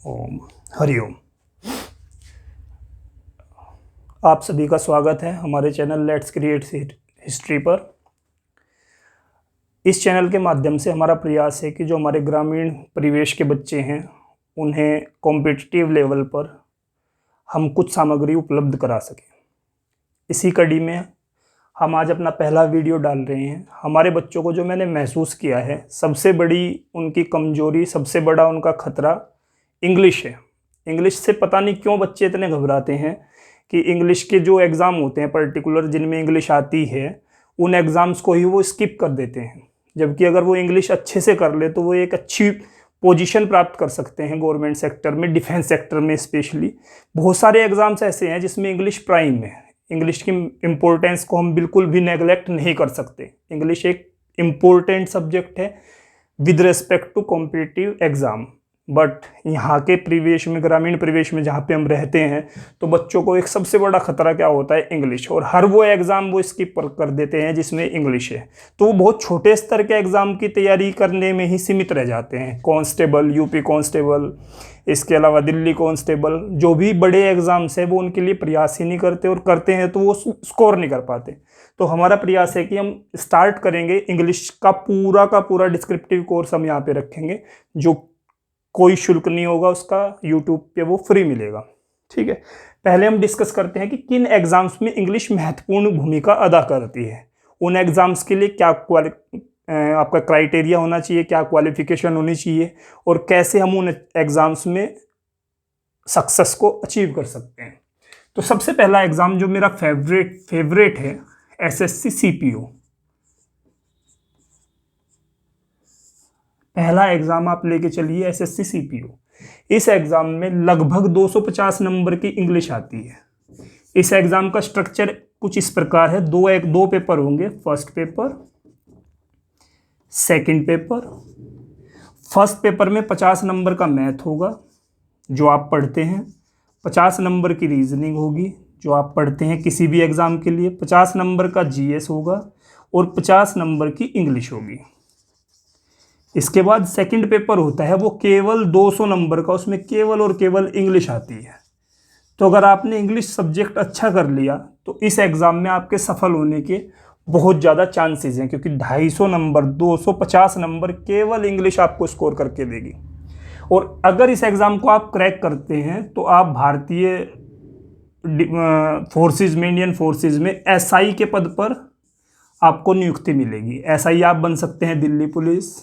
ओम हरिओम। आप सभी का स्वागत है हमारे चैनल लेट्स क्रिएट हिस्ट्री पर। इस चैनल के माध्यम से हमारा प्रयास है कि जो हमारे ग्रामीण परिवेश के बच्चे हैं उन्हें कॉम्पिटिटिव लेवल पर हम कुछ सामग्री उपलब्ध करा सकें। इसी कड़ी में हम आज अपना पहला वीडियो डाल रहे हैं। हमारे बच्चों को जो मैंने महसूस किया है, सबसे बड़ी उनकी कमजोरी, सबसे बड़ा उनका खतरा इंग्लिश है। इंग्लिश से पता नहीं क्यों बच्चे इतने घबराते हैं कि इंग्लिश के जो एग्ज़ाम होते हैं पर्टिकुलर जिनमें इंग्लिश आती है, उन एग्ज़ाम्स को ही वो स्किप कर देते हैं। जबकि अगर वो इंग्लिश अच्छे से कर ले तो वो एक अच्छी पोजीशन प्राप्त कर सकते हैं गवर्नमेंट सेक्टर में, डिफेंस सेक्टर में स्पेशली। बहुत सारे एग्ज़ाम्स ऐसे हैं जिसमें इंग्लिश प्राइम है। इंग्लिश की इम्पोर्टेंस को हम बिल्कुल भी नेगलेक्ट नहीं कर सकते। इंग्लिश एक इम्पोर्टेंट सब्जेक्ट है with respect to competitive exam. But यहाँ के परिवेश में, ग्रामीण परिवेश में जहाँ पे हम रहते हैं, तो बच्चों को एक सबसे बड़ा खतरा क्या होता है, इंग्लिश। और हर वो एग्ज़ाम वो स्किप कर देते हैं जिसमें इंग्लिश है। तो वो बहुत छोटे स्तर के एग्ज़ाम की तैयारी करने में ही सीमित रह जाते हैं। कांस्टेबल, यूपी कांस्टेबल, इसके अलावा दिल्ली कांस्टेबल, जो भी बड़े एग्ज़ाम्स है वो उनके लिए प्रयास ही नहीं करते, और करते हैं तो वो स्कोर नहीं कर पाते। तो हमारा प्रयास है कि हम स्टार्ट करेंगे इंग्लिश का पूरा डिस्क्रिप्टिव कोर्स हम यहाँ पे रखेंगे, जो कोई शुल्क नहीं होगा उसका, यूट्यूब पे वो फ्री मिलेगा। ठीक है, पहले हम डिस्कस करते हैं कि किन एग्ज़ाम्स में इंग्लिश महत्वपूर्ण भूमिका अदा करती है। उन एग्ज़ाम्स के लिए क्या आपका क्राइटेरिया होना चाहिए, क्या क्वालिफिकेशन होनी चाहिए, और कैसे हम उन एग्ज़ाम्स में सक्सेस को अचीव कर सकते हैं। तो सबसे पहला एग्ज़ाम जो मेरा फेवरेट है, एसएससी सीपीओ। पहला एग्ज़ाम आप लेके चलिए एसएससी सीपीओ। इस एग्ज़ाम में लगभग 250 नंबर की इंग्लिश आती है। इस एग्ज़ाम का स्ट्रक्चर कुछ इस प्रकार है। दो पेपर होंगे, first paper, second paper. First paper में 50 नंबर का मैथ होगा जो आप पढ़ते हैं, 50 नंबर की रीजनिंग होगी जो आप पढ़ते हैं किसी भी एग्ज़ाम के लिए, 50 नंबर का जीएस होगा और 50 नंबर की इंग्लिश होगी। इसके बाद सेकंड पेपर होता है, वो केवल 200 नंबर का, उसमें केवल और केवल इंग्लिश आती है। तो अगर आपने इंग्लिश सब्जेक्ट अच्छा कर लिया तो इस एग्ज़ाम में आपके सफल होने के बहुत ज़्यादा चांसेस हैं, क्योंकि 250 नंबर, 250 नंबर केवल इंग्लिश आपको स्कोर करके देगी। और अगर इस एग्ज़ाम को आप क्रैक करते हैं तो आप भारतीय फोर्सेज में, इंडियन फोर्सेज में एसआई के पद पर आपको नियुक्ति मिलेगी। एसआई आप बन सकते हैं दिल्ली पुलिस,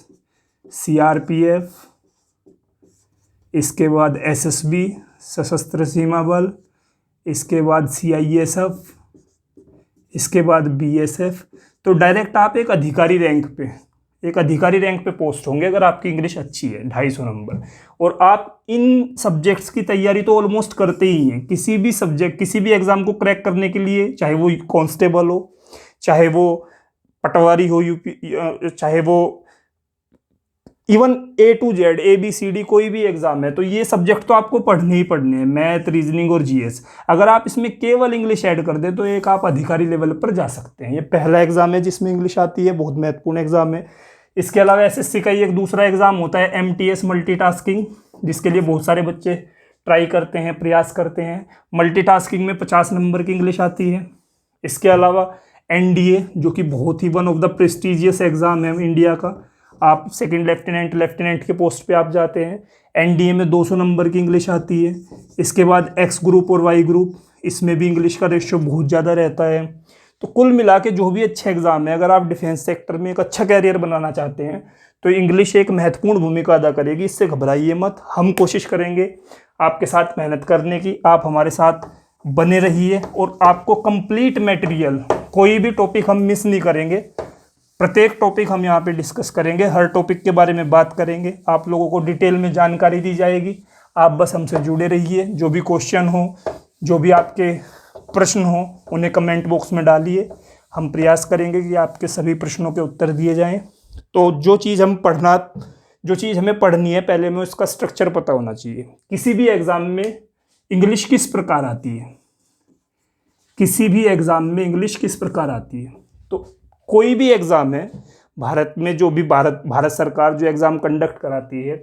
सीआरपीएफ, इसके बाद एसएसबी सशस्त्र सीमा बल, इसके बाद सीआईएसएफ, इसके बाद बीएसएफ। तो डायरेक्ट आप एक अधिकारी रैंक पे पोस्ट होंगे अगर आपकी इंग्लिश अच्छी है, 250 नंबर। और आप इन सब्जेक्ट्स की तैयारी तो ऑलमोस्ट करते ही हैं। किसी भी सब्जेक्ट, किसी भी एग्ज़ाम को क्रैक करने के लिए, चाहे वो कांस्टेबल हो, चाहे वो पटवारी हो यूपी, चाहे वो even A to Z, ABCD कोई भी एग्जाम है, तो ये सब्जेक्ट तो आपको पढ़ने ही पढ़ने हैं, मैथ, रीजनिंग और जीएस। अगर आप इसमें केवल इंग्लिश ऐड कर दें तो एक आप अधिकारी लेवल पर जा सकते हैं। ये पहला एग्जाम है जिसमें इंग्लिश आती है, बहुत महत्वपूर्ण एग्जाम है। इसके अलावा एसएससी का ही एक दूसरा एग्जाम होता है MTS मल्टीटास्किंग, जिसके लिए बहुत सारे बच्चे ट्राई करते हैं, प्रयास करते हैं। मल्टीटास्किंग में 50 नंबर की इंग्लिश आती है। इसके अलावा NDA, जो कि बहुत ही one of the prestigious exam है इंडिया का, आप सेकंड लेफ्टिनेंट के पोस्ट पे आप जाते हैं। NDA में 200 नंबर की इंग्लिश आती है। इसके बाद X ग्रुप और Y ग्रुप, इसमें भी इंग्लिश का रेशियो बहुत ज़्यादा रहता है। तो कुल मिला के जो भी अच्छे एग्जाम है, अगर आप डिफेंस सेक्टर में एक अच्छा कैरियर बनाना चाहते हैं तो इंग्लिश एक महत्वपूर्ण भूमिका अदा करेगी। इससे घबराइए मत, हम कोशिश करेंगे आपके साथ मेहनत करने की। आप हमारे साथ बने रहिए और आपको कंप्लीट मटेरियल, कोई भी टॉपिक हम मिस नहीं करेंगे। प्रत्येक टॉपिक हम यहाँ पे डिस्कस करेंगे, हर टॉपिक के बारे में बात करेंगे, आप लोगों को डिटेल में जानकारी दी जाएगी। आप बस हमसे जुड़े रहिए। जो भी क्वेश्चन हो, जो भी आपके प्रश्न हो, उन्हें कमेंट बॉक्स में डालिए। हम प्रयास करेंगे कि आपके सभी प्रश्नों के उत्तर दिए जाएं। तो जो चीज़ हमें पढ़नी है, पहले में उसका स्ट्रक्चर पता होना चाहिए। किसी भी एग्ज़ाम में इंग्लिश किस प्रकार आती है, किसी भी एग्ज़ाम में इंग्लिश किस प्रकार आती है। तो कोई भी एग्ज़ाम है भारत में, जो भी भारत सरकार जो एग्ज़ाम कंडक्ट कराती है,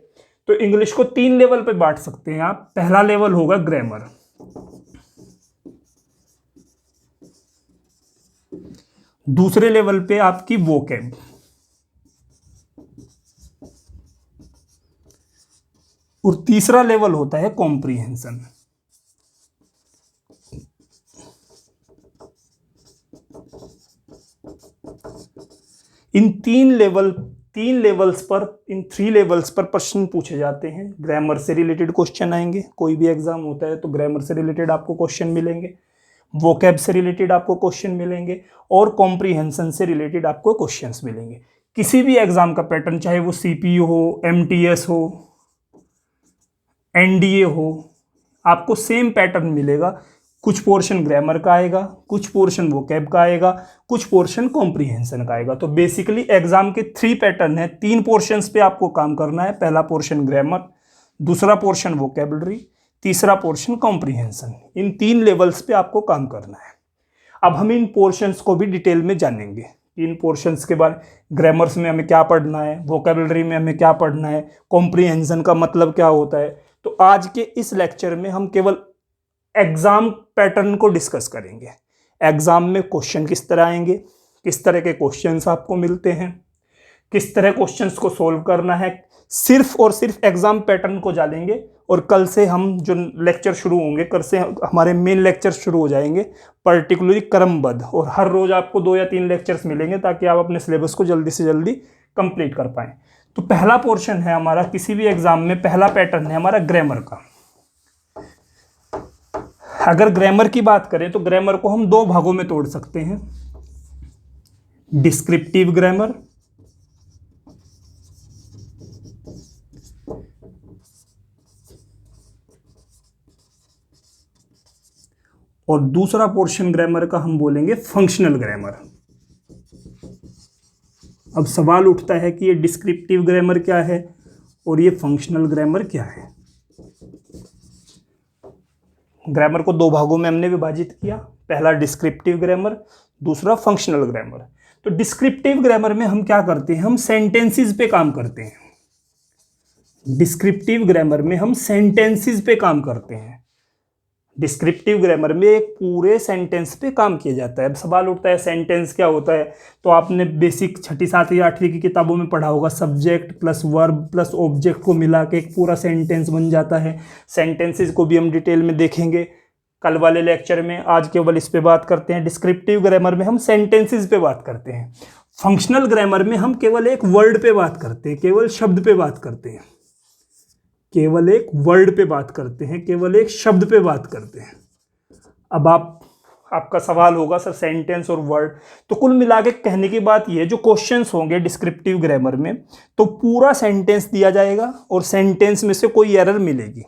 तो तो इंग्लिश को 3 लेवल पे बांट सकते हैं आप। पहला लेवल होगा ग्रामर, दूसरे लेवल पे आपकी वोकैब, और तीसरा लेवल होता है कॉम्प्रिहेंशन। इन 3 लेवल्स पर प्रश्न पूछे जाते हैं। ग्रामर से रिलेटेड क्वेश्चन आएंगे, कोई भी एग्जाम होता है तो ग्रामर से रिलेटेड आपको क्वेश्चन मिलेंगे, वोकैब से रिलेटेड आपको क्वेश्चन मिलेंगे, और कॉम्प्रिहेंशन से रिलेटेड आपको क्वेश्चंस मिलेंगे। किसी भी एग्जाम का पैटर्न, चाहे वो सीपीयू हो, एमटीएस हो, एनडीए हो, आपको सेम पैटर्न मिलेगा। कुछ पोर्शन ग्रामर का आएगा, कुछ पोर्शन वोकैब का आएगा, कुछ पोर्शन कॉम्प्रिहेंशन का आएगा। तो बेसिकली एग्जाम के 3 पैटर्न है, 3 पोर्शंस पे आपको काम करना है। पहला पोर्शन ग्रामर, दूसरा पोर्शन वोकैबलरी, तीसरा पोर्शन कॉम्प्रिहेंशन। इन 3 लेवल्स पे आपको काम करना है। अब हम इन पोर्शंस को भी डिटेल में जानेंगे। इन पोर्शंस के बाद ग्रामर्स में हमें क्या पढ़ना है, वोकैबलरी में हमें क्या पढ़ना है, कॉम्प्रिहेंशन का मतलब क्या होता है। तो आज के इस लेक्चर में हम केवल एग्जाम पैटर्न को डिस्कस करेंगे। एग्जाम में क्वेश्चन किस तरह आएंगे, किस तरह के क्वेश्चंस आपको मिलते हैं, किस तरह क्वेश्चंस को सोल्व करना है, सिर्फ और सिर्फ एग्जाम पैटर्न को जानेंगे। और कल से हम जो लेक्चर शुरू होंगे, कल से हमारे मेन लेक्चर शुरू हो जाएंगे पर्टिकुलरली क्रमबद्ध, और हर रोज आपको 2 या 3 लेक्चर्स मिलेंगे ताकि आप अपने सिलेबस को जल्दी से जल्दी कंप्लीट कर पाएं। तो पहला पोर्शन है हमारा, किसी भी एग्जाम में पहला पैटर्न है हमारा ग्रामर का। अगर ग्रामर की बात करें तो ग्रामर को हम 2 भागों में तोड़ सकते हैं, डिस्क्रिप्टिव ग्रामर और दूसरा पोर्शन ग्रामर का हम बोलेंगे फंक्शनल ग्रामर। अब सवाल उठता है कि ये डिस्क्रिप्टिव ग्रामर क्या है और ये फंक्शनल ग्रामर क्या है। ग्रामर को 2 भागों में हमने विभाजित किया, पहला डिस्क्रिप्टिव ग्रामर, दूसरा फंक्शनल ग्रामर। तो डिस्क्रिप्टिव ग्रामर में हम क्या करते हैं, हम सेंटेंसेस पे काम करते हैं। डिस्क्रिप्टिव ग्रामर में हम सेंटेंसेस पे काम करते हैं। डिस्क्रिप्टिव ग्रामर में एक पूरे सेंटेंस पे काम किया जाता है। अब सवाल उठता है सेंटेंस क्या होता है, तो आपने बेसिक 6ठी 7वीं 8वीं की किताबों में पढ़ा होगा, subject plus verb plus object को मिला के एक पूरा सेंटेंस बन जाता है। सेंटेंसेस को भी हम डिटेल में देखेंगे कल वाले लेक्चर में, आज केवल इस पे बात करते हैं। डिस्क्रिप्टिव ग्रामर में हम सेंटेंसेस पे बात करते हैं। फंक्शनल ग्रामर में हम केवल एक वर्ड पे बात करते हैं, केवल शब्द पे बात करते हैं, केवल एक वर्ड पे बात करते हैं, केवल एक शब्द पे बात करते हैं। अब आपका सवाल होगा सर सेंटेंस और वर्ड, तो कुल मिला के कहने की बात यह है, जो क्वेश्चंस होंगे डिस्क्रिप्टिव ग्रामर में तो पूरा सेंटेंस दिया जाएगा और सेंटेंस में से कोई एरर मिलेगी।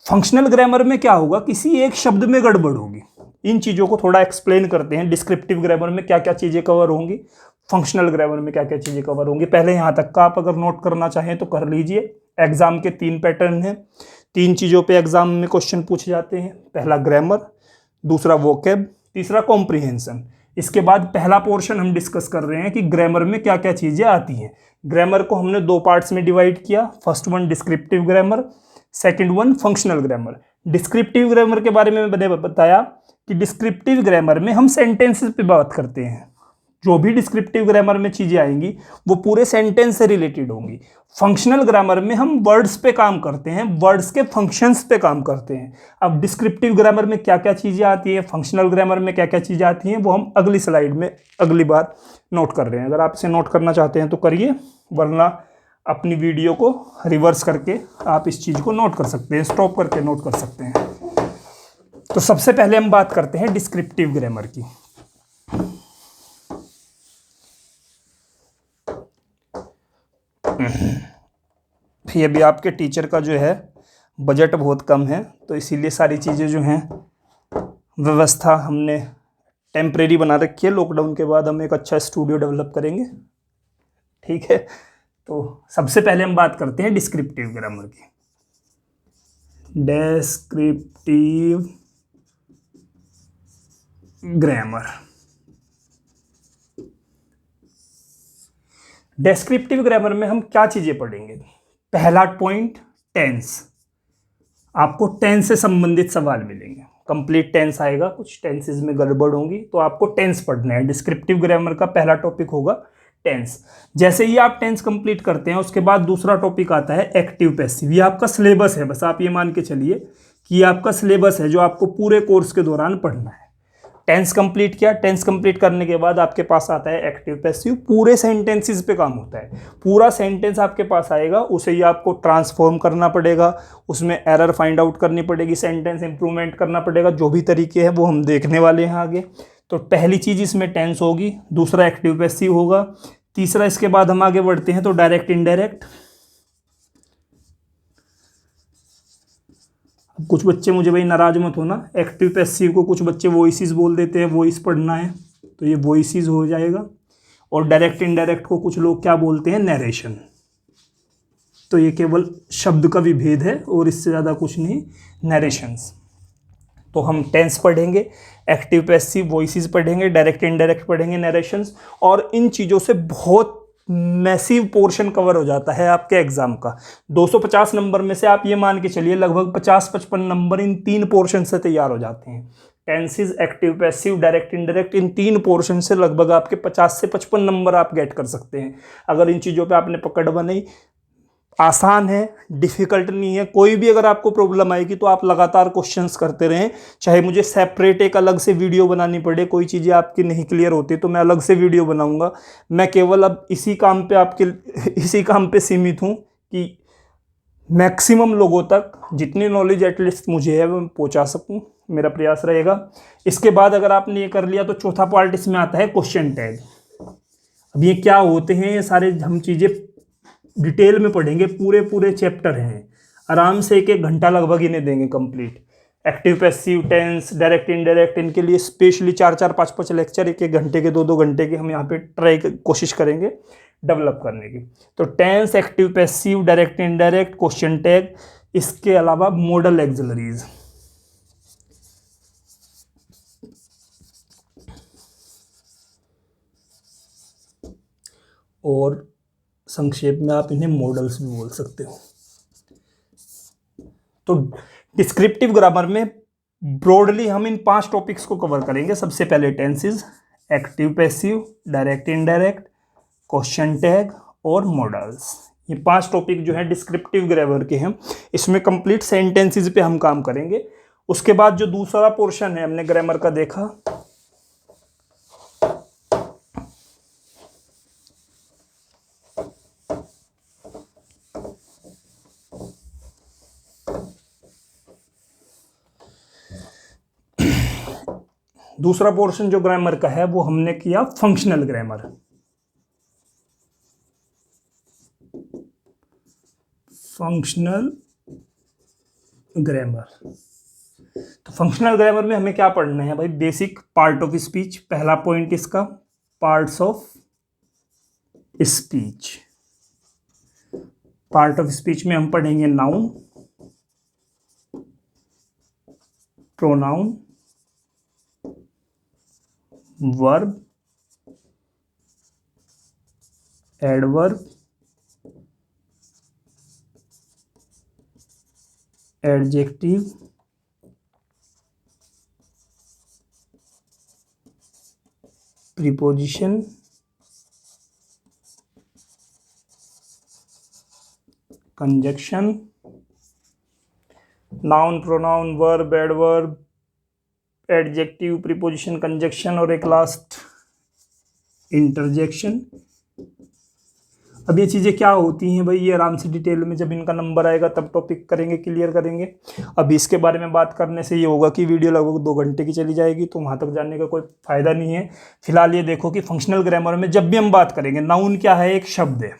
फंक्शनल ग्रामर में क्या होगा, किसी एक शब्द में गड़बड़ होगी। इन चीज़ों को थोड़ा एक्सप्लेन करते हैं। डिस्क्रिप्टिव ग्रामर में क्या क्या चीज़ें कवर होंगी, फंक्शनल ग्रामर में क्या क्या चीज़ें कवर होंगी। पहले यहाँ तक का आप अगर नोट करना चाहें तो कर लीजिए। एग्जाम के 3 पैटर्न हैं, 3 चीज़ों पे एग्जाम में क्वेश्चन पूछे जाते हैं। पहला ग्रामर, दूसरा वोकैब, तीसरा कॉम्प्रिहेंशन। इसके बाद पहला पोर्शन हम डिस्कस कर रहे हैं कि ग्रामर में क्या क्या चीज़ें आती हैं। ग्रामर को हमने 2 पार्ट्स में डिवाइड किया, first one descriptive grammar, second one functional grammar. Descriptive grammar के बारे में मैंने बताया कि डिस्क्रिप्टिव ग्रामर में हम सेंटेंसेस पे बात करते हैं। जो भी डिस्क्रिप्टिव ग्रामर में चीज़ें आएंगी वो पूरे सेंटेंस से रिलेटेड होंगी। फंक्शनल ग्रामर में हम वर्ड्स पे काम करते हैं, वर्ड्स के फंक्शंस पे काम करते हैं। अब डिस्क्रिप्टिव ग्रामर में क्या क्या चीज़ें आती है, फंक्शनल ग्रामर में क्या क्या चीज़ें आती हैं, वो हम अगली स्लाइड में अगली बार नोट कर रहे हैं। अगर आप इसे नोट करना चाहते हैं तो करिए, वरना अपनी वीडियो को रिवर्स करके आप इस चीज़ को नोट कर सकते हैं, स्टॉप करके नोट कर सकते हैं। तो सबसे पहले हम बात करते हैं डिस्क्रिप्टिव ग्रामर की। ये भी आपके टीचर का जो है बजट बहुत कम है, तो इसीलिए सारी चीज़ें जो हैं व्यवस्था हमने टेम्परेरी बना रखी है। लॉकडाउन के बाद हम एक अच्छा स्टूडियो डेवलप करेंगे, ठीक है। तो सबसे पहले हम बात करते हैं डिस्क्रिप्टिव ग्रामर की। डिस्क्रिप्टिव ग्रामर, डिस्क्रिप्टिव ग्रामर में हम क्या चीज़ें पढ़ेंगे। पहला पॉइंट टेंस, आपको टेंस से संबंधित सवाल मिलेंगे, कंप्लीट टेंस आएगा, कुछ टेंसेस में गड़बड़ होंगी तो आपको टेंस पढ़ना है। डिस्क्रिप्टिव ग्रामर का पहला टॉपिक होगा टेंस। जैसे ही आप टेंस कंप्लीट करते हैं उसके बाद दूसरा टॉपिक आता है एक्टिव पैसिव। ये आपका सिलेबस है, बस आप ये मान के चलिए कि ये आपका सिलेबस है जो आपको पूरे कोर्स के दौरान पढ़ना है। टेंस कंप्लीट किया, टेंस कंप्लीट करने के बाद आपके पास आता है एक्टिव पैसिव, पूरे सेंटेंसेस पे काम होता है। पूरा सेंटेंस आपके पास आएगा, उसे ही आपको ट्रांसफॉर्म करना पड़ेगा, उसमें एरर फाइंड आउट करनी पड़ेगी, सेंटेंस इंप्रूवमेंट करना पड़ेगा, जो भी तरीके हैं वो हम देखने वाले हैं आगे। तो पहली चीज़ इसमें टेंस होगी, दूसरा एक्टिव पैसिव होगा, तीसरा इसके बाद हम आगे बढ़ते हैं तो डायरेक्ट इनडायरेक्ट। कुछ बच्चे मुझे भाई नाराज मत होना, एक्टिव पैसिव को कुछ बच्चे वॉइसेस बोल देते हैं, वॉइस पढ़ना है तो ये वॉइसेस हो जाएगा। और डायरेक्ट इनडायरेक्ट को कुछ लोग क्या बोलते हैं, नरेशन। तो ये केवल शब्द का विभेद है और इससे ज़्यादा कुछ नहीं, नरेशंस। तो हम टेंस पढ़ेंगे, एक्टिव पैसिव वॉइसेस पढ़ेंगे, डायरेक्ट इनडायरेक्ट पढ़ेंगे, नरेशंस। और इन चीज़ों से बहुत मैसिव पोर्शन कवर हो जाता है आपके एग्जाम का। 250 नंबर में से आप ये मान के चलिए लगभग 50-55 नंबर इन 3 पोर्शन से तैयार हो जाते हैं। Tenses, active passive, direct indirect, इन 3 पोर्शन से लगभग आपके 50 से 55 नंबर आप गेट कर सकते हैं अगर इन चीज़ों पे आपने पकड़ बनाई। आसान है, डिफ़िकल्ट नहीं है। कोई भी अगर आपको प्रॉब्लम आएगी तो आप लगातार क्वेश्चंस करते रहें, चाहे मुझे सेपरेट एक अलग से वीडियो बनानी पड़े, कोई चीज़ें आपकी नहीं क्लियर होती तो मैं अलग से वीडियो बनाऊंगा। मैं केवल अब इसी काम पे सीमित हूँ कि मैक्सिमम लोगों तक जितनी नॉलेज एटलीस्ट मुझे है वो पहुँचा सकूँ, मेरा प्रयास रहेगा। इसके बाद अगर आपने ये कर लिया तो चौथा पार्ट इसमें आता है क्वेश्चन टैग। अब ये क्या होते हैं, ये सारे हम चीज़ें डिटेल में पढ़ेंगे, पूरे चैप्टर हैं, आराम से 1-1 घंटा लगभग इन्हें देंगे complete. Active passive, tense, direct indirect, इनके लिए स्पेशली 4-4, 5-5 लेक्चर 1-1 घंटे के, 2-2 घंटे के हम यहाँ पे कोशिश करेंगे डेवलप करने की। तो tense, active passive, direct indirect, question tag, इसके अलावा मॉडल एक्सिलरीज। और संक्षेप में आप इन्हें मॉडल्स भी बोल सकते हो। तो डिस्क्रिप्टिव ग्रामर में ब्रॉडली हम इन 5 टॉपिक्स को कवर करेंगे। सबसे पहले tenses, active passive, direct indirect, question tag और मॉडल्स। ये 5 टॉपिक जो है डिस्क्रिप्टिव ग्रामर के हैं। इसमें कंप्लीट सेंटेंसेस पे हम काम करेंगे। उसके बाद जो दूसरा पोर्शन है हमने ग्रामर का देखा, दूसरा पोर्शन जो ग्रामर का है वो हमने किया फंक्शनल ग्रामर। फंक्शनल ग्रामर, तो फंक्शनल ग्रामर में हमें क्या पढ़ना है भाई, बेसिक पार्ट ऑफ स्पीच। पहला पॉइंट इसका parts of speech. Part of speech में हम पढ़ेंगे noun, pronoun, verb, adverb, adjective, preposition, conjunction, noun, pronoun, verb, adverb, adjective, preposition, conjunction और एक लास्ट इंटरजेक्शन। अब ये चीज़ें क्या होती हैं भाई, ये आराम से डिटेल में जब इनका नंबर आएगा तब टॉपिक करेंगे, क्लियर करेंगे। अभी इसके बारे में बात करने से ये होगा कि वीडियो लगभग 2 घंटे की चली जाएगी, तो वहाँ तक जाने का कोई फ़ायदा नहीं है। फिलहाल ये देखो कि फंक्शनल ग्रामर में जब भी हम बात करेंगे, नाउन क्या है, एक शब्द है।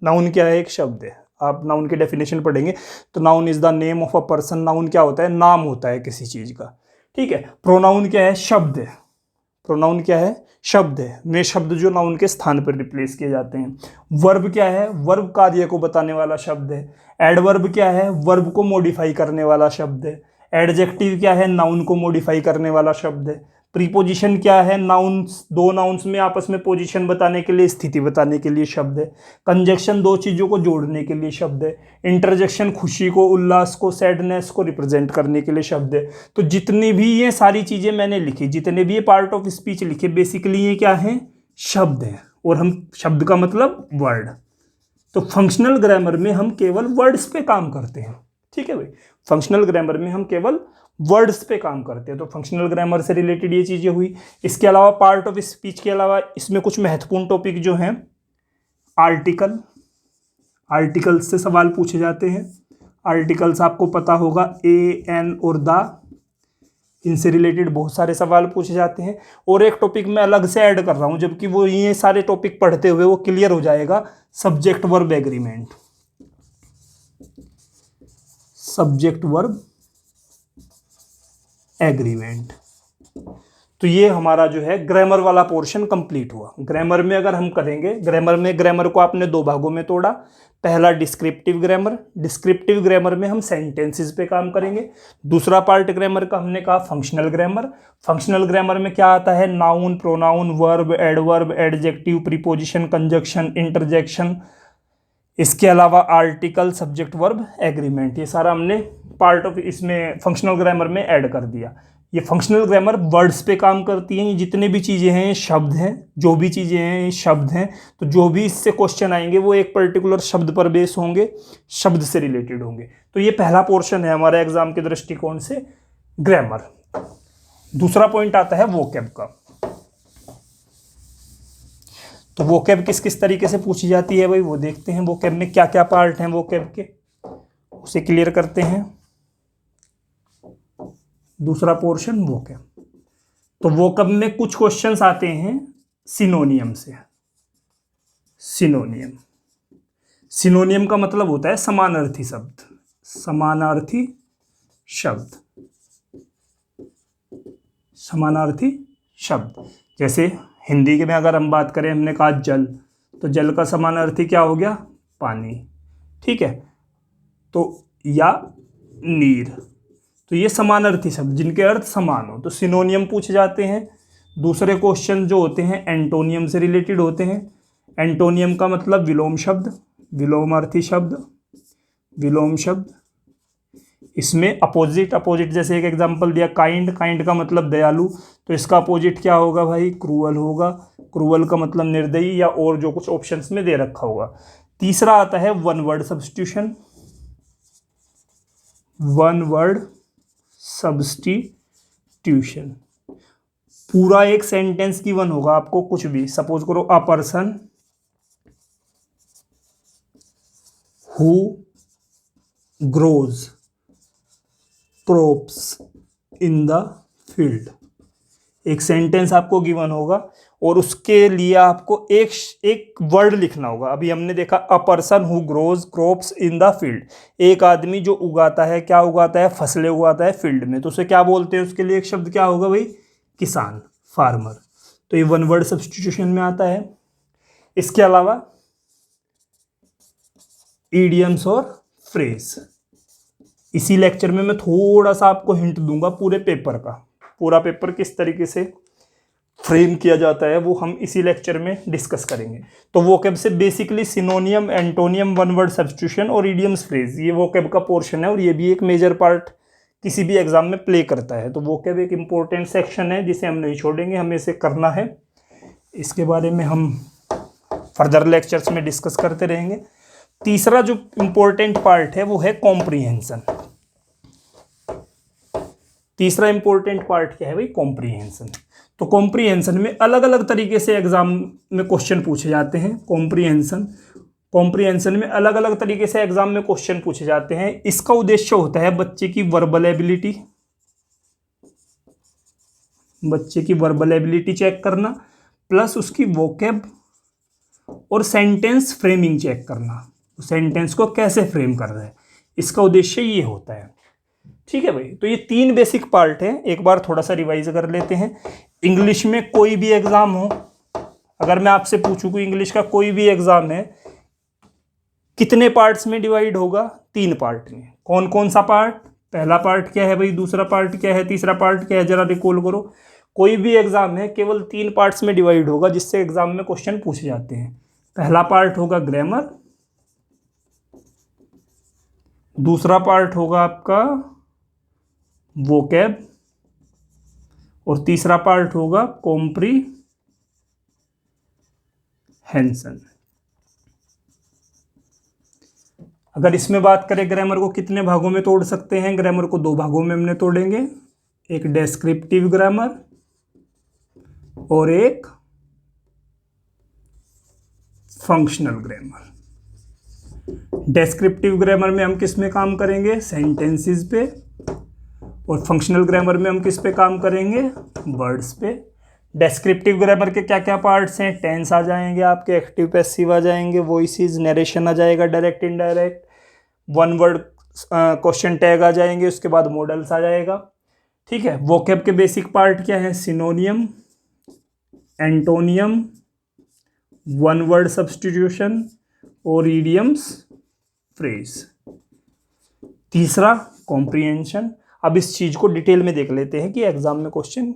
नाउन क्या है, एक शब्द है। आप नाउन की डेफिनेशन पढ़ेंगे तो noun is the name of a person. Noun क्या होता है, नाम होता है किसी चीज़ का, ठीक है। प्रोनाउन क्या है, शब्द है। प्रोनाउन क्या है, शब्द है। वे शब्द जो नाउन के स्थान पर रिप्लेस किए जाते हैं। वर्ब क्या है, वर्ब कार्य को बताने वाला शब्द है। एडवर्ब क्या है, वर्ब को मॉडिफाई करने वाला शब्द है। एडजेक्टिव क्या है, नाउन को मॉडिफाई करने वाला शब्द है। प्रीपोजिशन क्या है, नाउन्स, दो नाउन्स में आपस में पोजीशन बताने के लिए, स्थिति बताने के लिए शब्द है। कंजक्शन दो चीज़ों को जोड़ने के लिए शब्द है। इंटरजेक्शन खुशी को, उल्लास को, सैडनेस को रिप्रेजेंट करने के लिए शब्द है। तो जितनी भी ये सारी चीज़ें मैंने लिखी, जितने भी ये पार्ट ऑफ स्पीच लिखे, बेसिकली ये क्या है, शब्द हैं। और हम शब्द का मतलब वर्ड। तो फंक्शनल ग्रामर में हम केवल वर्ड्स पे काम करते हैं। ठीक है भाई, फंक्शनल ग्रामर में हम केवल वर्ड्स पे काम करते हैं। तो फंक्शनल ग्रामर से रिलेटेड ये चीज़ें हुई। इसके अलावा पार्ट ऑफ स्पीच के अलावा इसमें कुछ महत्वपूर्ण टॉपिक जो हैं, आर्टिकल, आर्टिकल्स से सवाल पूछे जाते हैं। आर्टिकल्स आपको पता होगा, ए, एन और द, इनसे रिलेटेड बहुत सारे सवाल पूछे जाते हैं। और एक टॉपिक मैं अलग से ऐड कर रहा हूँ, जबकि वो ये सारे टॉपिक पढ़ते हुए वो क्लियर हो जाएगा, subject verb agreement. Subject verb agreement. तो ये हमारा जो है ग्रामर वाला पोर्शन कंप्लीट हुआ। ग्रामर में अगर हम करेंगे, ग्रामर में, ग्रामर को आपने दो भागों में तोड़ा। पहला डिस्क्रिप्टिव ग्रामर, डिस्क्रिप्टिव ग्रामर में हम सेंटेंसेस पे काम करेंगे। दूसरा पार्ट ग्रामर का हमने कहा फंक्शनल ग्रामर। फंक्शनल ग्रामर में क्या आता है, noun, pronoun, verb, adverb, adjective, preposition, conjunction, interjection, इसके अलावा आर्टिकल, सब्जेक्ट वर्ब एग्रीमेंट, ये सारा हमने पार्ट ऑफ इसमें फंक्शनल ग्रामर में ऐड कर दिया। ये फंक्शनल ग्रामर वर्ड्स पे काम करती हैं। ये जितने भी चीज़ें हैं शब्द हैं, जो भी चीज़ें हैं ये शब्द हैं। तो जो भी इससे क्वेश्चन आएंगे वो एक पर्टिकुलर शब्द पर बेस होंगे, शब्द से रिलेटेड होंगे। तो ये पहला पोर्शन है हमारे एग्जाम के दृष्टिकोण से ग्रामर। दूसरा पॉइंट आता है वोकैब का। तो वोकैब किस किस तरीके से पूछी जाती है भाई, वो देखते हैं। वोकैब में क्या क्या पार्ट हैं वोकैब के, उसे क्लियर करते हैं। दूसरा पोर्शन वोकैब। तो वोकैब में कुछ क्वेश्चंस आते हैं सिनोनियम से। सिनोनियम, सिनोनियम का मतलब होता है समानार्थी शब्द। समानार्थी शब्द, समानार्थी शब्द। जैसे हिंदी के में अगर हम बात करें, हमने कहा जल, तो जल का समानार्थी क्या हो गया, पानी। ठीक है, तो या नीर। तो ये समानार्थी शब्द जिनके अर्थ समान हो, तो सिनोनियम पूछे जाते हैं। दूसरे क्वेश्चन जो होते हैं एंटोनियम से रिलेटेड होते हैं। एंटोनियम का मतलब विलोम शब्द, विलोमार्थी शब्द, विलोम शब्द। इसमें अपोजिट, अपोजिट जैसे एक एग्जांपल दिया काइंड, काइंड का मतलब दयालु, तो इसका अपोजिट क्या होगा भाई, क्रूअल होगा। क्रूअल का मतलब निर्दयी, या और जो कुछ ऑप्शंस में दे रखा होगा। तीसरा आता है one word substitution. One word substitution, पूरा एक सेंटेंस गिवन होगा आपको, कुछ भी, सपोज करो अ person who grows crops in the field. एक सेंटेंस आपको गिवन होगा और उसके लिए आपको एक वर्ड लिखना होगा। अभी हमने देखा अ person who grows crops in the field, एक आदमी जो उगाता है, क्या उगाता है, फसलें उगाता है फील्ड में, तो उसे क्या बोलते हैं, उसके लिए एक शब्द क्या होगा भाई, किसान, फार्मर। तो ये वन वर्ड सब्स्टिट्यूशन में आता है। इसके अलावा ईडियम्स और फ्रेज, इसी लेक्चर में मैं थोड़ा सा आपको हिंट दूंगा पूरे पेपर का। पूरा पेपर किस तरीके से फ्रेम किया जाता है वो हम इसी लेक्चर में डिस्कस करेंगे। तो वोकैब से basically सिनोनियम, antonym, one word substitution और ईडियम्स फ्रेज, ये वोकैब का पोर्शन है और ये भी एक मेजर पार्ट किसी भी एग्जाम में प्ले करता है। तो वोकैब एक इम्पोर्टेंट सेक्शन है जिसे हम नहीं छोड़ेंगे, हमें इसे करना है। इसके बारे में हम फर्दर लेक्चर्स में डिस्कस करते रहेंगे। तीसरा जो इम्पोर्टेंट पार्ट है वो है कॉम्प्रीहेंशन। तीसरा इंपॉर्टेंट पार्ट क्या है भाई, कॉम्प्रीहेंशन। तो कॉम्प्रीहेंशन में अलग अलग तरीके से एग्जाम में क्वेश्चन पूछे जाते हैं। कॉम्प्रीहेंशन में अलग अलग तरीके से एग्जाम में क्वेश्चन पूछे जाते हैं। इसका उद्देश्य होता है बच्चे की वर्बल एबिलिटी, बच्चे की वर्बल एबिलिटी चेक करना, प्लस उसकी वोकैब और सेंटेंस फ्रेमिंग चेक करना, सेंटेंस को कैसे फ्रेम कर रहा है, इसका उद्देश्य ये होता है। ठीक है भाई, तो ये तीन बेसिक पार्ट है। एक बार थोड़ा सा रिवाइज कर लेते हैं। इंग्लिश में कोई भी एग्जाम हो, अगर मैं आपसे पूछूं कि इंग्लिश का कोई भी एग्जाम है कितने पार्ट्स में डिवाइड होगा, तीन पार्ट में। कौन कौन सा पार्ट, पहला पार्ट क्या है भाई, दूसरा पार्ट क्या है, तीसरा पार्ट क्या है, जरा रिकॉल करो। कोई भी एग्जाम है केवल 3 पार्ट्स में डिवाइड होगा जिससे एग्जाम में क्वेश्चन पूछे जाते हैं। पहला पार्ट होगा ग्रामर, दूसरा पार्ट होगा आपका वोकैब और तीसरा पार्ट होगा कॉम्प्रीहेंशन। अगर इसमें बात करें ग्रामर को कितने भागों में तोड़ सकते हैं, ग्रामर को 2 भागों में हमने तोड़ेंगे, एक डेस्क्रिप्टिव ग्रामर और एक फंक्शनल ग्रामर। डेस्क्रिप्टिव ग्रामर में हम किस में काम करेंगे, सेंटेंसेस पे, और फंक्शनल ग्रामर में हम किस पे काम करेंगे, वर्ड्स पे। डेस्क्रिप्टिव ग्रामर के क्या क्या पार्ट्स हैं, टेंस आ जाएंगे आपके, एक्टिव पैसिव आ जाएंगे, वॉइसेस, नरेशन आ जाएगा, direct indirect, one word question tag आ जाएंगे, उसके बाद मॉडल्स आ जाएगा। ठीक है। वोकैब के बेसिक पार्ट क्या है, सिनोनियम, एंटोनियम, वन वर्ड सब्स्टिट्यूशन और इडियम्स, फ्रेज। तीसरा कॉम्प्रिहेंशन। अब इस चीज को डिटेल में देख लेते हैं कि एग्जाम में क्वेश्चन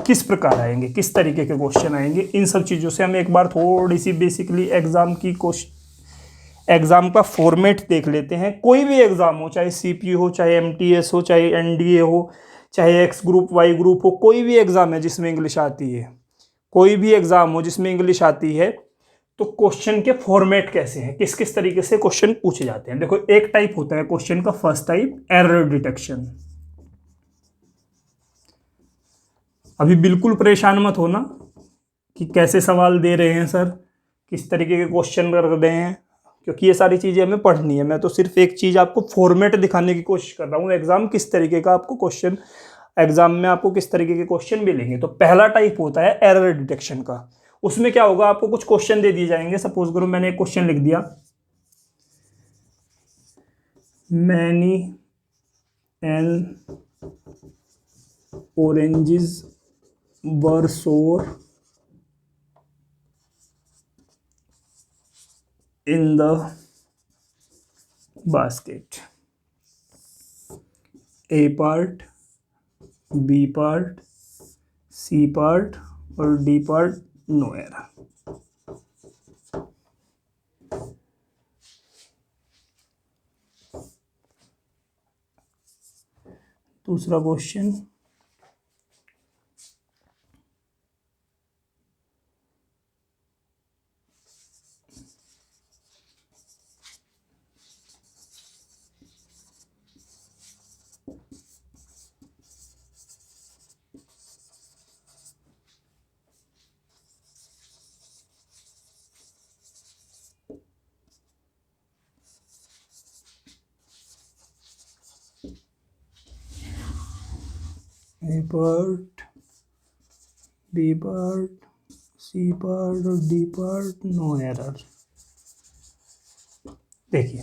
किस प्रकार आएंगे, किस तरीके के क्वेश्चन आएंगे। इन सब चीज़ों से हम एक बार थोड़ी सी बेसिकली एग्जाम का फॉर्मेट देख लेते हैं। कोई भी एग्जाम हो, चाहे सीपीयू हो, चाहे एमटीएस हो, चाहे एनडीए हो, चाहे एक्स ग्रुप वाई ग्रुप हो, कोई भी एग्जाम है जिसमें इंग्लिश आती है, कोई भी एग्जाम हो जिसमें इंग्लिश आती है, तो क्वेश्चन के फॉर्मेट कैसे हैं, किस किस तरीके से क्वेश्चन पूछे जाते हैं। देखो, एक टाइप होता है क्वेश्चन का, फर्स्ट टाइप एरर डिटेक्शन। अभी बिल्कुल परेशान मत होना कि कैसे सवाल दे रहे हैं सर, किस तरीके के क्वेश्चन कर रहे हैं, क्योंकि ये सारी चीज़ें हमें पढ़नी है। मैं तो सिर्फ एक चीज़ आपको फॉर्मेट दिखाने की कोशिश कर रहा हूँ, एग्जाम किस तरीके का आपको क्वेश्चन, एग्जाम में आपको किस तरीके के क्वेश्चन मिलेंगे। तो पहला टाइप होता है एरर डिटेक्शन का। उसमें क्या होगा, आपको कुछ क्वेश्चन दे दिए जाएंगे। सपोज करो मैंने एक क्वेश्चन लिख दिया, many N oranges were sour in the basket. A part, B part, C part और डी पार्ट नो एरर। दूसरा question, A part, B part, C part और डी पार्ट नो एरर। देखिए,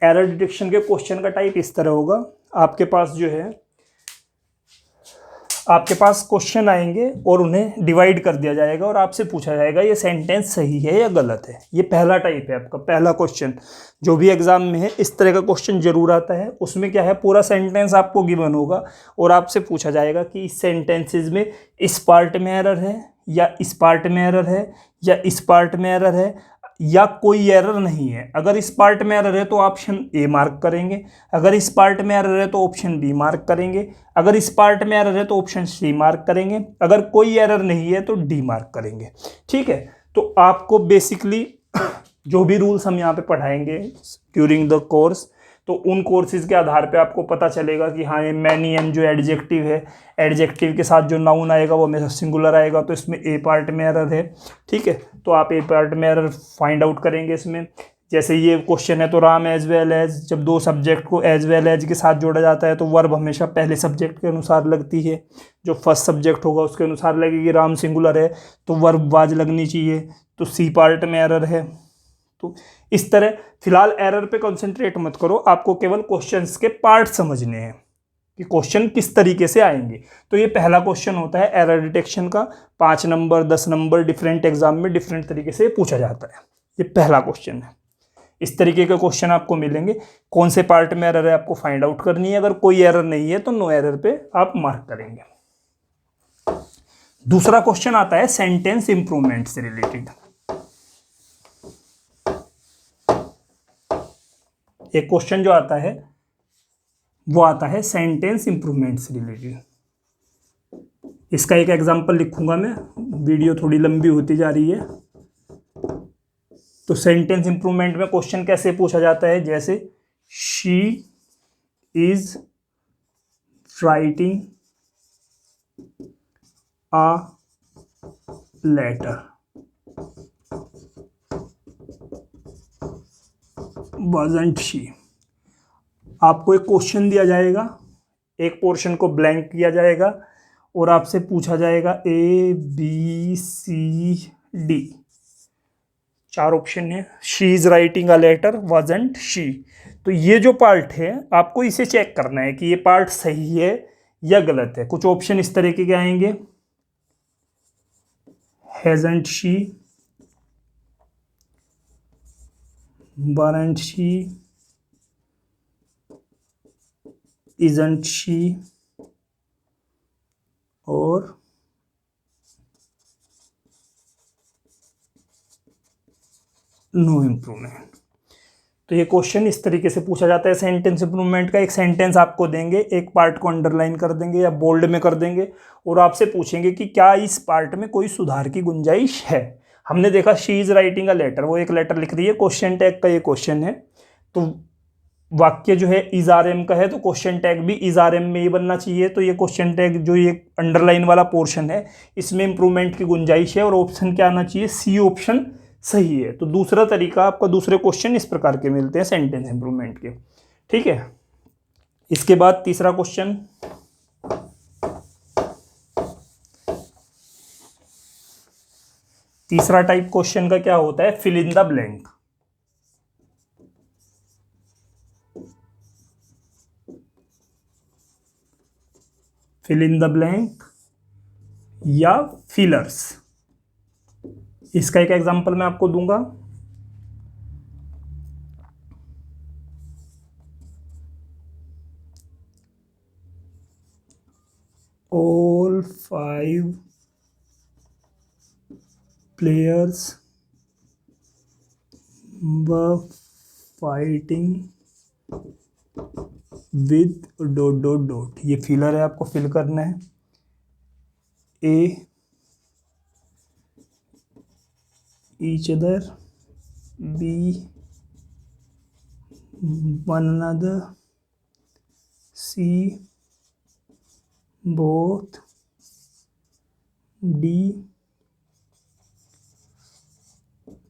error detection के question का type इस तरह होगा। आपके पास जो है, आपके पास क्वेश्चन आएंगे और उन्हें डिवाइड कर दिया जाएगा और आपसे पूछा जाएगा ये सेंटेंस सही है या गलत है। ये पहला टाइप है आपका, पहला क्वेश्चन जो भी एग्जाम में है इस तरह का क्वेश्चन जरूर आता है। उसमें क्या है, पूरा सेंटेंस आपको गिवन होगा और आपसे पूछा जाएगा कि इस सेंटेंसेस में इस पार्ट में एरर है या इस पार्ट में एरर है या इस पार्ट में एरर है या कोई एरर नहीं है। अगर इस पार्ट में एरर है तो ऑप्शन ए मार्क करेंगे, अगर इस पार्ट में एरर है तो ऑप्शन बी मार्क करेंगे, अगर इस पार्ट में एरर है तो ऑप्शन सी मार्क करेंगे, अगर कोई एरर नहीं है तो डी मार्क करेंगे। ठीक है। तो आपको बेसिकली जो भी रूल्स हम यहाँ पे पढ़ाएंगे ड्यूरिंग द कोर्स, तो उन कोर्सेज के आधार पे आपको पता चलेगा कि हाँ, ये मैनी एन जो एडजेक्टिव है, एडजेक्टिव के साथ जो नाउन आएगा वो हमेशा सिंगुलर आएगा, तो इसमें ए पार्ट में एरर है। ठीक है। तो आप ए पार्ट में एरर फाइंड आउट करेंगे इसमें। जैसे ये क्वेश्चन है तो राम एज वेल एज, जब दो सब्जेक्ट को एज वेल एज के साथ जोड़ा जाता है तो वर्ब हमेशा पहले सब्जेक्ट के अनुसार लगती है। जो फर्स्ट सब्जेक्ट होगा उसके अनुसार लगेगी। राम सिंगुलर है तो वर्ब वाज लगनी चाहिए, तो सी पार्ट में एरर है। तो इस तरह फिलहाल एरर पे कंसंट्रेट मत करो, आपको केवल क्वेश्चंस के पार्ट समझने हैं कि क्वेश्चन किस तरीके से आएंगे। तो ये पहला क्वेश्चन होता है एरर डिटेक्शन का। 5 नंबर 10 नंबर डिफरेंट एग्जाम में डिफरेंट तरीके से पूछा जाता है। ये पहला क्वेश्चन है। इस तरीके के क्वेश्चन आपको मिलेंगे। कौन से पार्ट में एरर है आपको फाइंड आउट करनी है। अगर कोई एरर नहीं है तो नो एरर पे आप मार्क करेंगे। दूसरा क्वेश्चन आता है सेंटेंस इंप्रूवमेंट से रिलेटेड। एक क्वेश्चन जो आता है वो आता है सेंटेंस इंप्रूवमेंट से रिलेटेड। इसका एक एग्जांपल लिखूंगा मैं, वीडियो थोड़ी लंबी होती जा रही है। तो सेंटेंस इंप्रूवमेंट में क्वेश्चन कैसे पूछा जाता है, जैसे she is writing a letter, wasn't she। आपको एक क्वेश्चन दिया जाएगा, एक पोर्शन को ब्लैंक किया जाएगा और आपसे पूछा जाएगा A B C D, 4 option है। She is writing a letter, wasn't she। तो ये जो पार्ट है आपको इसे चेक करना है कि ये पार्ट सही है या गलत है। कुछ ऑप्शन इस तरीके के आएंगे, hasn't she, weren't she, isn't she और नो इम्प्रूवमेंट। तो ये क्वेश्चन इस तरीके से पूछा जाता है सेंटेंस इंप्रूवमेंट का। एक सेंटेंस आपको देंगे, एक पार्ट को अंडरलाइन कर देंगे या बोल्ड में कर देंगे और आपसे पूछेंगे कि क्या इस पार्ट में कोई सुधार की गुंजाइश है। हमने देखा she is writing a letter, वो एक लेटर लिख रही है, क्वेश्चन टैग का ये क्वेश्चन है। तो वाक्य जो है इज आर एम का है तो क्वेश्चन टैग भी इज आर एम में ही बनना चाहिए। तो ये क्वेश्चन टैग जो ये अंडरलाइन वाला पोर्शन है इसमें इंप्रूवमेंट की गुंजाइश है और ऑप्शन क्या आना चाहिए, सी ऑप्शन सही है। तो दूसरा तरीका आपका, दूसरे क्वेश्चन इस प्रकार के मिलते हैं सेंटेंस इंप्रूवमेंट के। ठीक है, इसके बाद तीसरा क्वेश्चन, तीसरा टाइप क्वेश्चन का क्या होता है, fill in the blank. Fill in the blank या फिलर्स। इसका एक एग्जांपल मैं आपको दूंगा। All 5 players were fighting with ... ये फिलर है, आपको फिल करना है। A each other, B one another, C both, D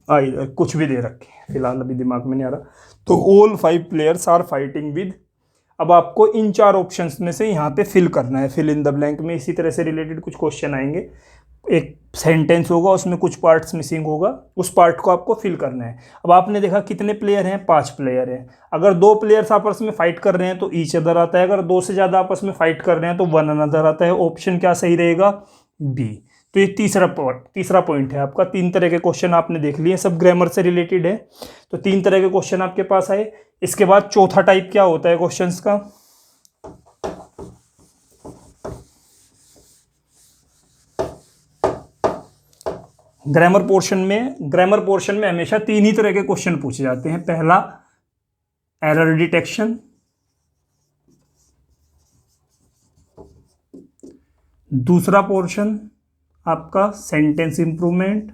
कुछ भी दे रखे हैं, फिलहाल अभी दिमाग में नहीं आ रहा। तो all 5 players are fighting with. अब आपको इन 4 ऑप्शंस में से यहाँ पे फिल करना है, फिल इन द ब्लैंक में। इसी तरह से रिलेटेड कुछ क्वेश्चन आएंगे, एक सेंटेंस होगा उसमें कुछ पार्ट्स मिसिंग होगा, उस पार्ट को आपको फिल करना है। अब आपने देखा कितने प्लेयर हैं, 5 प्लेयर हैं। अगर 2 प्लेयर्स आपस में फाइट कर रहे हैं तो ईच अदर आता है, अगर 2 से ज़्यादा आपस में फाइट कर रहे हैं तो वन अनदर आता है। ऑप्शन क्या सही रहेगा, बी। तो ये तीसरा पॉइंट है आपका। 3 तरह के क्वेश्चन आपने देख लिए, सब ग्रामर से रिलेटेड है। तो 3 तरह के क्वेश्चन आपके पास आए। इसके बाद चौथा टाइप क्या होता है क्वेश्चंस का, ग्रामर पोर्शन में हमेशा 3 ही तरह के क्वेश्चन पूछे जाते हैं। पहला एरर डिटेक्शन, दूसरा पोर्शन आपका सेंटेंस इंप्रूवमेंट,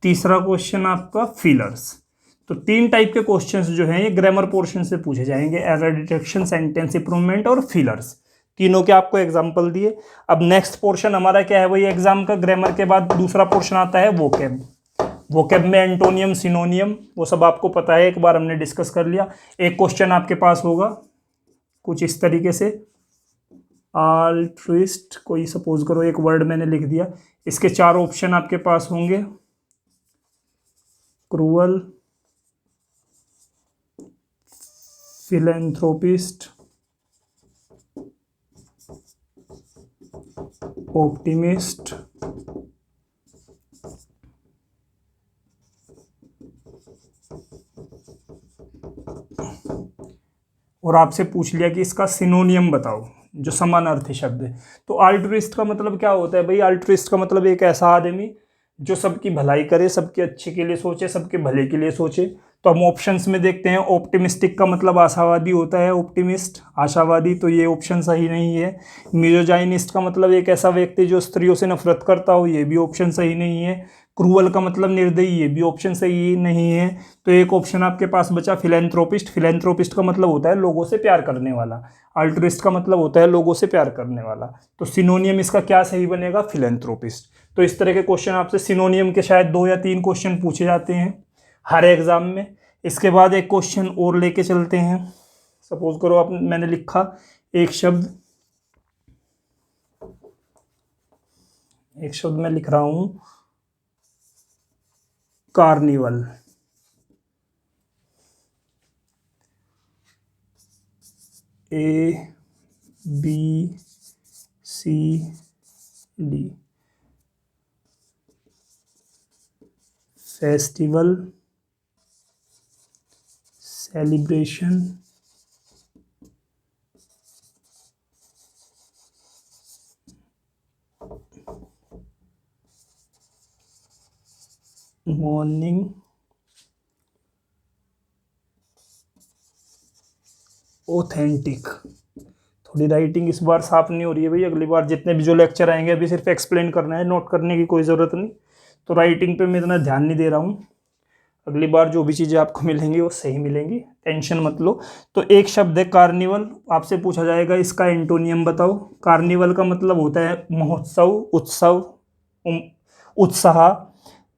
तीसरा क्वेश्चन आपका फिलर्स। तो 3 टाइप के क्वेश्चंस जो हैं ये ग्रामर पोर्शन से पूछे जाएंगे, एरर डिटेक्शन, सेंटेंस इंप्रूवमेंट और फिलर्स। तीनों के आपको एग्जांपल दिए। अब नेक्स्ट पोर्शन हमारा क्या है, वही एग्जाम का। ग्रामर के बाद दूसरा पोर्शन आता है वोकैब। वोकैब में एंटोनियम, सिनोनियम, वो सब आपको पता है, एक बार हमने डिस्कस कर लिया। एक क्वेश्चन आपके पास होगा कुछ इस तरीके से, अल्ट्रुइस्ट, कोई सपोज करो एक वर्ड मैंने लिख दिया। इसके 4 ऑप्शन आपके पास होंगे, क्रूअल, फिलेंथ्रोपिस्ट, ऑप्टिमिस्ट और आपसे पूछ लिया कि इसका सिनोनियम बताओ, जो समानार्थी शब्द है, तो अल्ट्रुइस्ट का मतलब क्या होता है भाई? अल्ट्रुइस्ट का मतलब एक ऐसा आदमी जो सबकी भलाई करे, सबके अच्छे के लिए सोचे, सबके भले के लिए सोचे। तो हम ऑप्शंस में देखते हैं, ऑप्टिमिस्टिक का मतलब आशावादी होता है, ऑप्टिमिस्ट आशावादी, तो ये ऑप्शन सही नहीं है। मिजोजाइनिस्ट का मतलब एक ऐसा व्यक्ति जो स्त्रियों से नफरत करता हो, ये भी ऑप्शन सही नहीं है। क्रूअल का मतलब निर्दयी, ये भी ऑप्शन सही नहीं है। तो एक ऑप्शन आपके पास बचा फिलेंथ्रोपिस्ट। फिलेंथ्रोपिस्ट का मतलब होता है लोगों से प्यार करने वाला, अल्ट्रुइस्ट का मतलब होता है लोगों से प्यार करने वाला। तो सिनोनियम इसका क्या सही बनेगा? फिलेंथ्रोपिस्ट। तो इस तरह के क्वेश्चन आपसे सिनोनियम के शायद 2 या 3 क्वेश्चन पूछे जाते हैं हर एग्जाम में। इसके बाद एक क्वेश्चन और लेके चलते हैं। सपोज करो आप, मैंने लिखा एक शब्द मैं लिख रहा हूं carnival. ABCD festival celebration morning authentic. थोड़ी राइटिंग इस बार साफ नहीं हो रही है भाई, अगली बार जितने भी जो लेक्चर आएंगे अभी सिर्फ एक्सप्लेन करना है, नोट करने की कोई ज़रूरत नहीं। तो राइटिंग पे मैं इतना ध्यान नहीं दे रहा हूँ, अगली बार जो भी चीज़ें आपको मिलेंगी वो सही मिलेंगी, टेंशन मत लो। तो एक शब्द है कार्निवल, आपसे पूछा जाएगा इसका एंटोनियम बताओ। कार्निवल का मतलब होता है महोत्सव, उत्सव, उत्साह।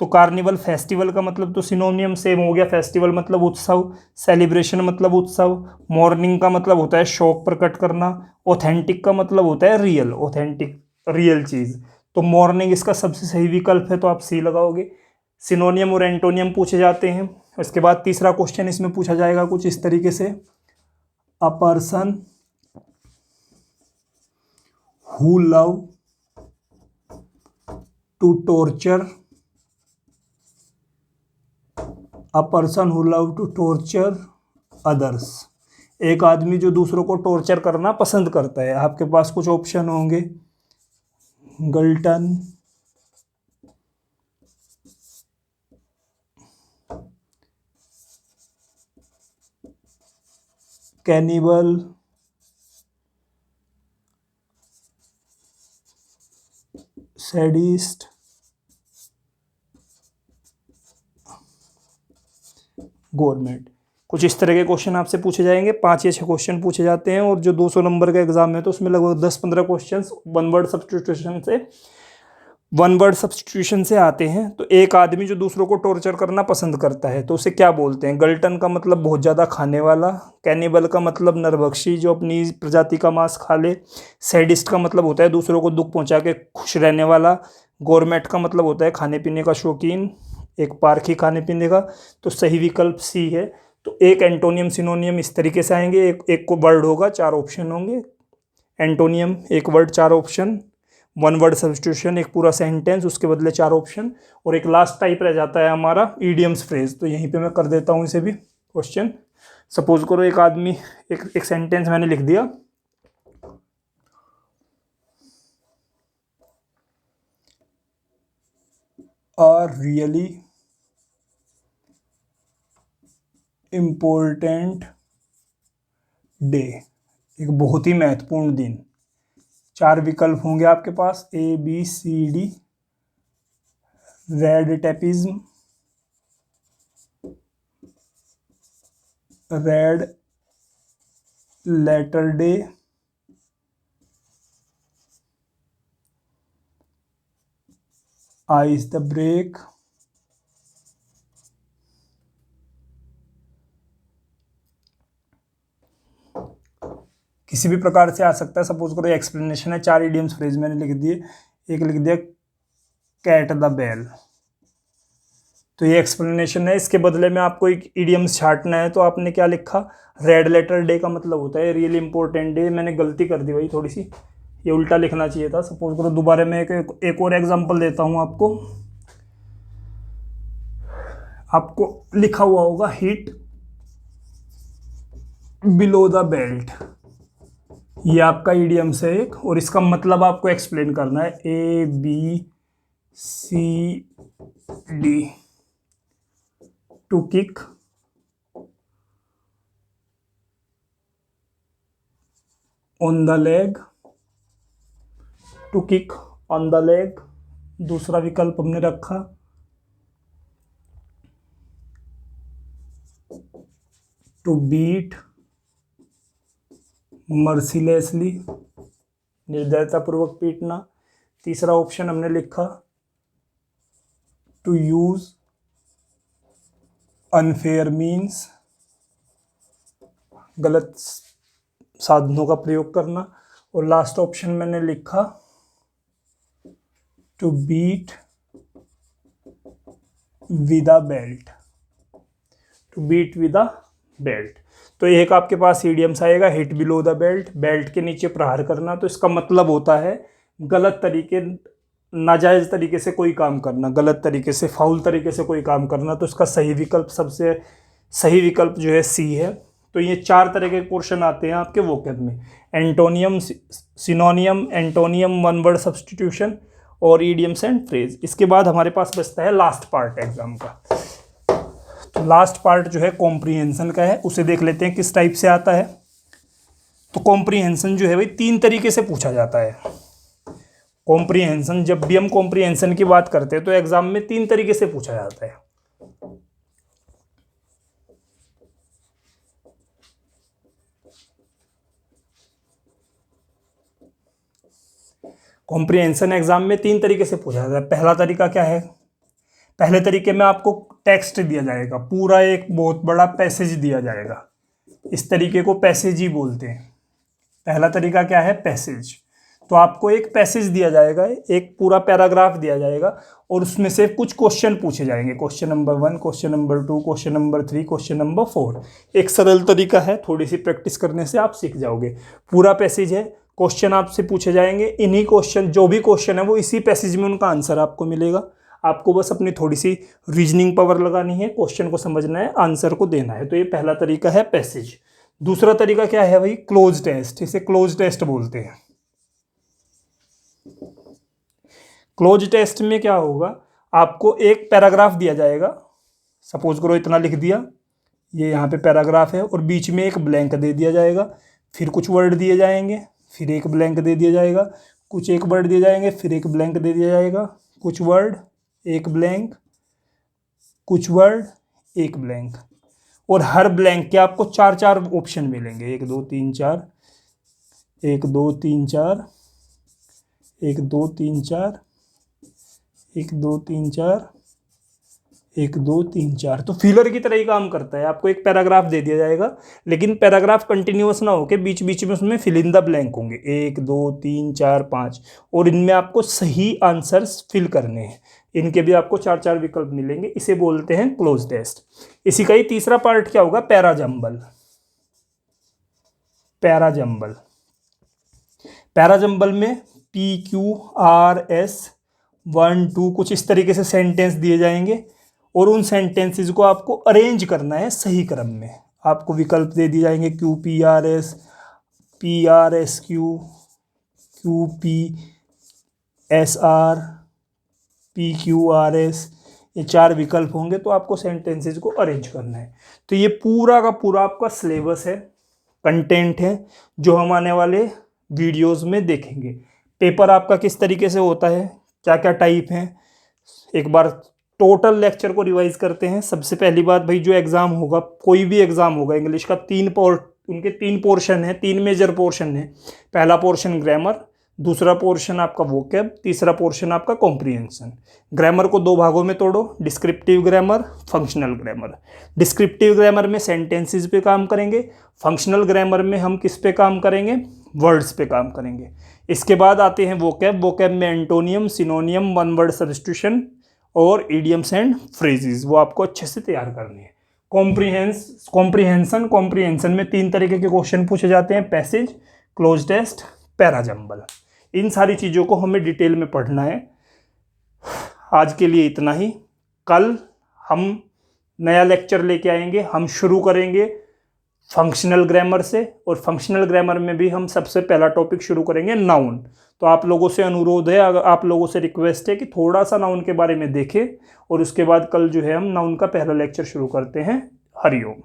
तो कार्निवल फेस्टिवल का मतलब तो सिनोनियम सेम हो गया, फेस्टिवल मतलब उत्सव, सेलिब्रेशन मतलब उत्सव, मॉर्निंग का मतलब होता है शौक प्रकट करना, ऑथेंटिक का मतलब होता है रियल, ऑथेंटिक रियल चीज़। तो मॉर्निंग इसका सबसे सही विकल्प है, तो आप सी लगाओगे। सिनोनियम और एंटोनियम पूछे जाते हैं। उसके बाद तीसरा क्वेश्चन इसमें पूछा जाएगा कुछ इस तरीके से, a person who love to torture, a person who love to torture others. एक आदमी जो दूसरों को टॉर्चर करना पसंद करता है। आपके पास कुछ ऑप्शन होंगे, गल्टन, कैनिबल, सैडिस्ट, गवर्नमेंट। कुछ इस तरह के क्वेश्चन आपसे पूछे जाएंगे, 5 या 6 क्वेश्चन पूछे जाते हैं। और जो 200 नंबर का एग्जाम है तो उसमें लगभग 10-15 क्वेश्चन वन वर्ड सब्स्टिट्यूशन से आते हैं। तो एक आदमी जो दूसरों को टॉर्चर करना पसंद करता है तो उसे क्या बोलते हैं? गल्टन का मतलब बहुत ज़्यादा खाने वाला, कैनिबल का मतलब नरभक्षी जो अपनी प्रजाति का मांस खा ले, सैडिस्ट का मतलब होता है दूसरों को दुख पहुंचा के खुश रहने वाला, गौरमेट का मतलब होता है खाने पीने का शौकीन, एक पारखी खाने पीने का। तो सही विकल्प सी है। तो एक एंटोनियम सिनोनियम इस तरीके से आएंगे, एक को वर्ड होगा, 4 ऑप्शन होंगे। एंटोनियम एक वर्ड 4 ऑप्शन, 1 वर्ड सब्स्टिट्यूशन एक पूरा सेंटेंस उसके बदले 4 ऑप्शन, और एक लास्ट टाइप रह जाता है हमारा ईडियम्स फ्रेज। तो यहीं पे मैं कर देता हूँ इसे भी क्वेश्चन। सपोज करो एक आदमी, एक सेंटेंस मैंने लिख दिया, अ रियली इम्पोर्टेंट डे, एक बहुत ही महत्वपूर्ण दिन। 4 विकल्प होंगे आपके पास, ABCD, red tapism, red letter day, ice the break, किसी भी प्रकार से आ सकता है। सपोज करो एक्सप्लेनेशन है, 4 इडियम्स फ्रेज मैंने लिख दिए, एक लिख दिया कैट द बेल, तो ये एक्सप्लेनेशन है। इसके बदले में आपको एक इडियम्स छांटना है, तो आपने क्या लिखा? रेड लेटर डे का मतलब होता है रियली इंपॉर्टेंट डे। मैंने गलती कर दी भाई थोड़ी सी, ये उल्टा लिखना चाहिए था। सपोज करो दोबारा मैं एक और एग्जांपल देता हूँ आपको। आपको लिखा हुआ होगा हीट बिलो द बेल्ट, ये आपका ईडियम्स है एक, और इसका मतलब आपको एक्सप्लेन करना है ABCD। To kick, on the leg, to kick on the leg. दूसरा विकल्प हमने रखा टू बीट मर्सीलेसली, निर्दयतापूर्वक पीटना। तीसरा ऑप्शन हमने लिखा टू यूज अनफेयर मीन्स, गलत साधनों का प्रयोग करना। और लास्ट ऑप्शन मैंने लिखा to beat with a belt, to beat with a belt. तो एक आपके पास ईडियम्स आएगा hit below the belt, belt के नीचे प्रहार करना। तो इसका मतलब होता है गलत तरीके, नाजायज तरीके से कोई काम करना, गलत तरीके से, फाउल तरीके से कोई काम करना। तो इसका सही विकल्प, सबसे सही विकल्प जो है सी है। तो ये 4 तरह के क्वेश्चन आते हैं आपके वोकैब में, antonym, सिनोनियम, antonym, one word substitution और ईडियम्स एंड फ्रेज। इसके बाद हमारे पास बचता है लास्ट पार्ट एग्जाम का। तो लास्ट पार्ट जो है कॉम्प्रीहेंशन का है, उसे देख लेते हैं किस टाइप से आता है। तो कॉम्प्रीहेंशन जो है भाई 3 तरीके से पूछा जाता है। कॉम्प्रीहेंशन, जब भी हम कॉम्प्रीहेंशन की बात करते हैं तो एग्जाम में 3 तरीके से पूछा जाता है। कॉम्प्रीहेंशन एग्जाम में 3 तरीके से पूछा जाता है। पहला तरीका क्या है? पहले तरीके में आपको टेक्स्ट दिया जाएगा, पूरा एक बहुत बड़ा पैसेज दिया जाएगा। इस तरीके को पैसेज ही बोलते हैं। पहला तरीका क्या है? पैसेज। तो आपको एक पैसेज दिया जाएगा, एक पूरा पैराग्राफ दिया जाएगा और उसमें से कुछ क्वेश्चन पूछे जाएंगे। Question number 1, question number 2, question number 3, question number 4। एक सरल तरीका है, थोड़ी सी प्रैक्टिस करने से आप सीख जाओगे। पूरा पैसेज है, क्वेश्चन आपसे पूछे जाएंगे। इन्हीं क्वेश्चन, जो भी क्वेश्चन है वो इसी पैसेज में उनका आंसर आपको मिलेगा। आपको बस अपनी थोड़ी सी रीजनिंग पावर लगानी है, क्वेश्चन को समझना है, आंसर को देना है। तो ये पहला तरीका है पैसेज। दूसरा तरीका क्या है भाई? Cloze test. इसे क्लोज टेस्ट बोलते हैं। क्लोज टेस्ट में क्या होगा? आपको एक पैराग्राफ दिया जाएगा, सपोज करो इतना लिख दिया, ये यहाँ पे पैराग्राफ है, और बीच में एक ब्लैंक दे दिया जाएगा। फिर कुछ वर्ड दिए जाएंगे, फिर एक ब्लैंक दे दिया जाएगा, कुछ एक वर्ड दिए जाएंगे, फिर एक ब्लैंक दे दिया जाएगा, कुछ वर्ड, एक ब्लैंक, कुछ वर्ड, एक ब्लैंक। और हर ब्लैंक के आपको 4 ऑप्शन मिलेंगे। 1 2 3 4, 1 2 3 4, 1 2 3 4, 1 2 3 4, 1 2 3 4। तो फिलर की तरह ही काम करता है। आपको एक पैराग्राफ दे दिया जाएगा, लेकिन पैराग्राफ कंटिन्यूअस ना होके बीच बीच में उसमें फिल इन द ब्लैंक होंगे, 1 2 3 4 5, और इनमें आपको सही आंसर्स फिल करने हैं। इनके भी आपको 4 विकल्प मिलेंगे। इसे बोलते हैं क्लोज टेस्ट। इसी का ही तीसरा पार्ट क्या होगा? पैराजंबल। पैराजंबल, पैराजंबल में PQRS 1 2 कुछ इस तरीके से सेंटेंस दिए जाएंगे और उन सेंटेंसेस को आपको अरेंज करना है सही क्रम में। आपको विकल्प दे दिए जाएंगे QPRS, PRSQ, QPSR, PQRS, ये 4 विकल्प होंगे। तो आपको सेंटेंसेस को अरेंज करना है। तो ये पूरा का पूरा आपका सिलेबस है, कंटेंट है, जो हम आने वाले वीडियोस में देखेंगे। पेपर आपका किस तरीके से होता है, क्या क्या टाइप हैं, एक बार टोटल लेक्चर को रिवाइज करते हैं। सबसे पहली बात भाई, जो एग्ज़ाम होगा, कोई भी एग्ज़ाम होगा इंग्लिश का, उनके 3 पोर्शन है, 3 मेजर पोर्शन है। पहला पोर्शन ग्रामर, दूसरा पोर्शन आपका वोकैब, तीसरा पोर्शन आपका कॉम्प्रीहेंशन। ग्रामर को 2 भागों में तोड़ो, descriptive grammar, functional grammar. Descriptive grammar में सेंटेंसेस पे काम करेंगे, फंक्शनल ग्रामर में हम किस पे काम करेंगे? वर्ड्स पे काम करेंगे। इसके बाद आते हैं वोकैब। वोकैब में एंटोनियम, सिनोनियम, वन वर्ड सब्स्टिट्यूशन और इडियम्स एंड फ्रेजेस, वो आपको अच्छे से तैयार करनी है। कॉम्प्रीहेंशन में 3 तरीके के क्वेश्चन पूछे जाते हैं, पैसेज, क्लोज टेस्ट, पैराजंबल। इन सारी चीज़ों को हमें डिटेल में पढ़ना है। आज के लिए इतना ही। कल हम नया लेक्चर लेके आएंगे। हम शुरू करेंगे फंक्शनल ग्रामर से, और फंक्शनल ग्रामर में भी हम सबसे पहला टॉपिक शुरू करेंगे नाउन। तो आप लोगों से अनुरोध है, आप लोगों से रिक्वेस्ट है कि थोड़ा सा नाउन के बारे में देखें, और उसके बाद कल जो है हम नाउन का पहला लेक्चर शुरू करते हैं। हरिओम।